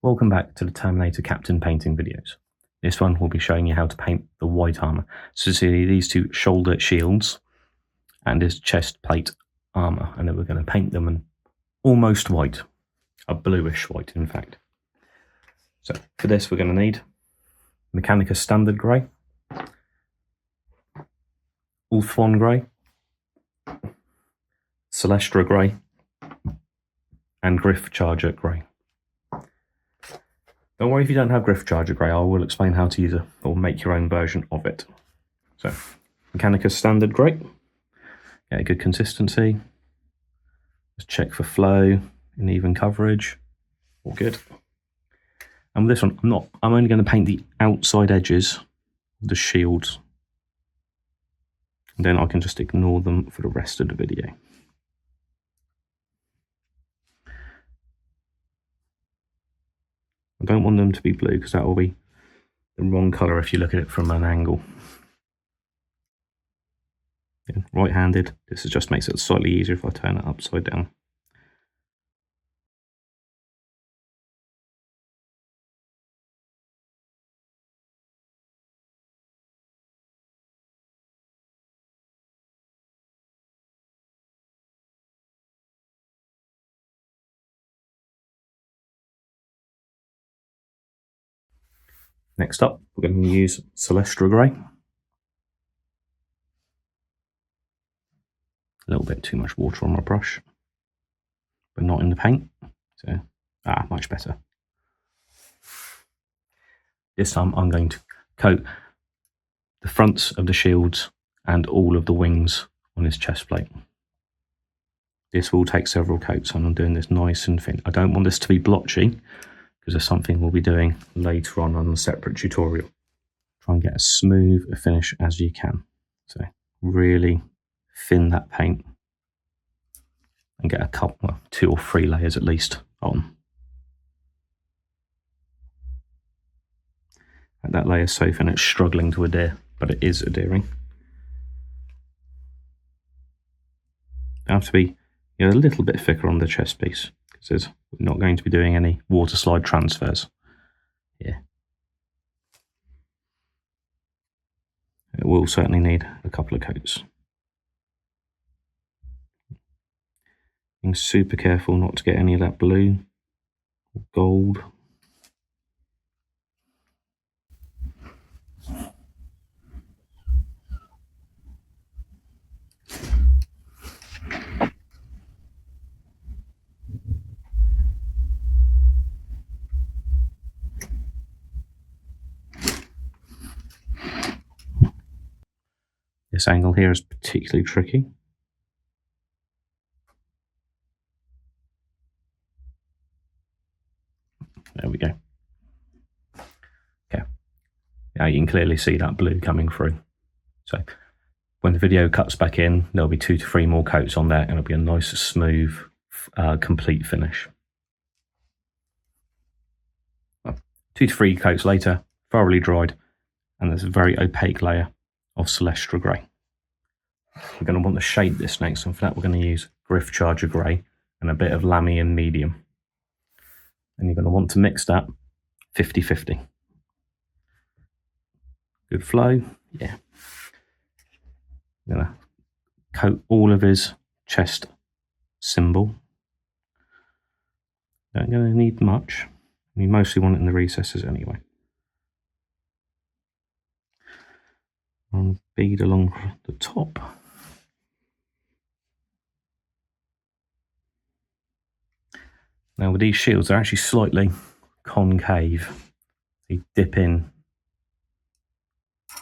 Welcome back to the Terminator Captain painting videos. This one will be showing you how to paint the white armour. So see these two shoulder shields and his chest plate armour, and then we're going to paint them in almost white, a bluish white in fact. So for this we're going to need Mechanica Standard Grey, Ultron Grey, Celestra Grey and Griff Charger Grey. Don't worry if you don't have Griff Charger Grey, I will explain how to use it or make your own version of it. So, Mechanica Standard Grey, get a good consistency, just check for flow and even coverage, all good. And with this one, I'm only going to paint the outside edges of the shields, and then I can just ignore them for the rest of the video. I don't want them to be blue because that will be the wrong colour if you look at it from an angle. Yeah, right-handed, this just makes it slightly easier if I turn it upside down. Next up, we're going to use Celestra Grey. A little bit too much water on my brush, but not in the paint. So, much better. This time I'm going to coat the fronts of the shields and all of the wings on his chest plate. This will take several coats and I'm doing this nice and thin. I don't want this to be blotchy because there's something we'll be doing later on a separate tutorial. Try and get as smooth a finish as you can. So really thin that paint and get a couple, well, 2 or 3 layers at least on. And that layer is so thin it's struggling to adhere, but it is adhering. They have to be a little bit thicker on the chest piece because we're not going to be doing any water slide transfers here. It will certainly need a couple of coats. Being super careful not to get any of that blue or gold. This angle here is particularly tricky. There we go. Okay. Now you can clearly see that blue coming through. So when the video cuts back in, there'll be 2 to 3 more coats on there and it'll be a nice, smooth, complete finish. Well, 2 to 3 coats later, thoroughly dried, and there's a very opaque layer of Celestra Grey. We're going to want to shade this next, and for that we're going to use Griff Charger Grey and a bit of Lamian Medium. And you're going to want to mix that 50-50. Good flow, yeah. I'm going to coat all of his chest symbol. Don't going to need much. We mostly want it in the recesses anyway. And bead along the top. Now with these shields, they're actually slightly concave. They dip in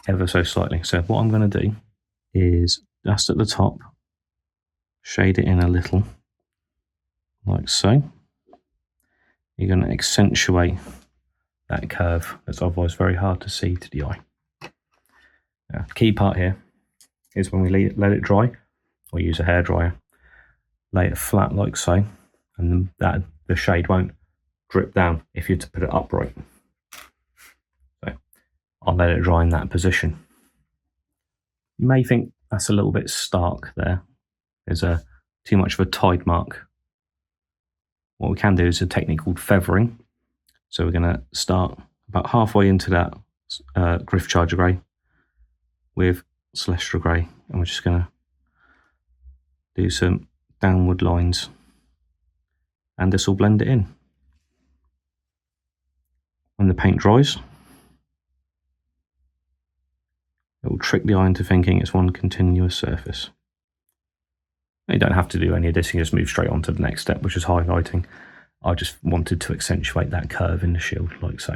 ever so slightly. So what I'm going to do is just at the top, shade it in a little, like so. You're going to accentuate that curve that's otherwise very hard to see to the eye. Now, the key part here is when we let it dry, or use a hairdryer, lay it flat like so, and the shade won't drip down if you're to put it upright. So I'll let it dry in that position. You may think that's a little bit stark there. There's too much of a tide mark. What we can do is a technique called feathering. So we're going to start about halfway into that Griff Charger Grey with Celestial Grey, and we're just going to do some downward lines, and this will blend it in. When the paint dries, it will trick the eye into thinking it's one continuous surface. You don't have to do any of this, you can just move straight on to the next step, which is highlighting. I just wanted to accentuate that curve in the shield, like so.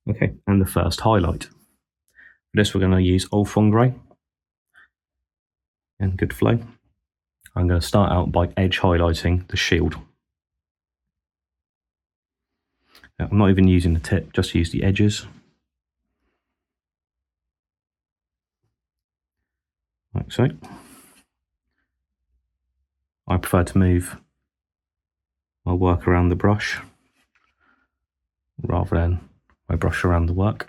Okay, and the first highlight. For this, we're going to use Ultron Grey and good flow. I'm going to start out by edge highlighting the shield. Now, I'm not even using the tip, just use the edges. Like so. I prefer to move my work around the brush rather than my brush around the work.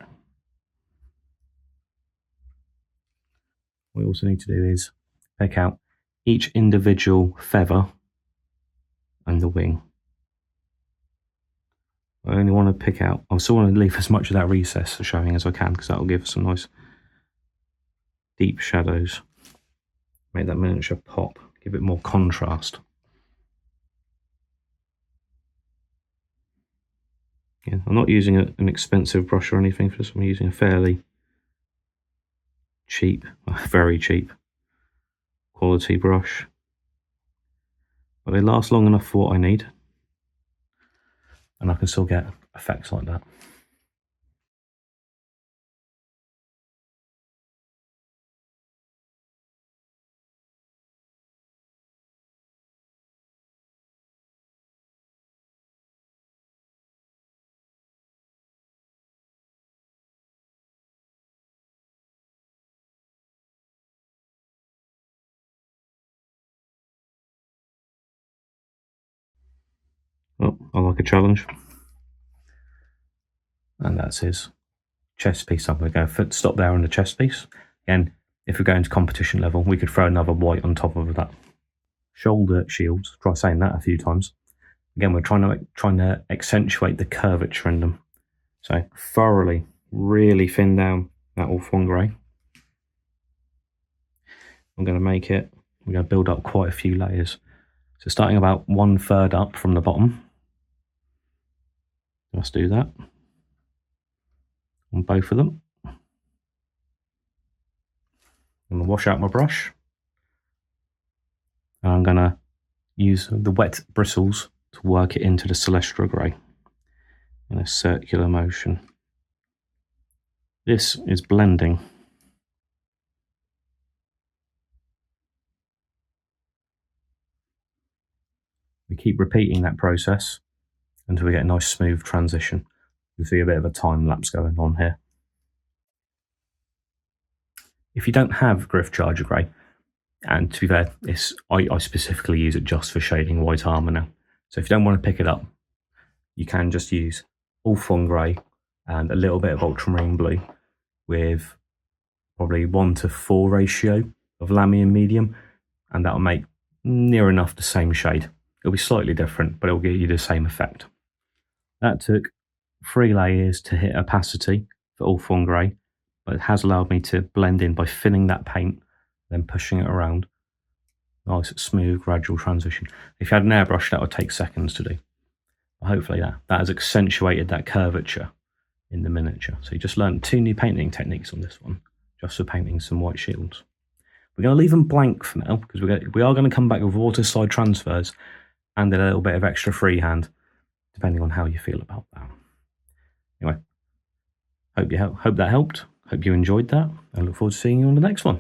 What we also need to do is pick out each individual feather and the wing. I only want to pick out, I still want to leave as much of that recess showing as I can, because that will give us some nice deep shadows. Make that miniature pop, give it more contrast. Yeah, I'm not using an expensive brush or anything for this, I'm using a fairly cheap, very cheap quality brush. But they last long enough for what I need, and I can still get effects like that. Well, I like a challenge. And that's his chest piece. I'm going to go stop there on the chest piece. Again, if we're going to competition level, we could throw another white on top of that. Shoulder shields, try saying that a few times. Again, we're trying to accentuate the curvature in them. So thoroughly, really thin down that Ultron Grey. I'm going to make it, we're going to build up quite a few layers. So starting about 1/3 up from the bottom. Let's do that on both of them. I'm going to wash out my brush. And I'm going to use the wet bristles to work it into the Celestial Grey in a circular motion. This is blending. We keep repeating that process until we get a nice smooth transition. You see a bit of a time lapse going on here. If you don't have Griff Charger Grey, and to be fair, I specifically use it just for shading white armour now. So if you don't want to pick it up, you can just use Ultron Grey and a little bit of ultramarine blue with probably 1:4 ratio of Lamy and medium, and that'll make near enough the same shade. It'll be slightly different, but it'll give you the same effect. That took 3 layers to hit opacity for Ultron Grey, but it has allowed me to blend in by thinning that paint, then pushing it around. Nice, smooth, gradual transition. If you had an airbrush, that would take seconds to do. But hopefully that has accentuated that curvature in the miniature. So you just learned 2 new painting techniques on this one, just for painting some white shields. We're going to leave them blank for now, because we are going to come back with water slide transfers and a little bit of extra freehand, depending on how you feel about that. Anyway, hope that helped. Hope you enjoyed that. I look forward to seeing you on the next one.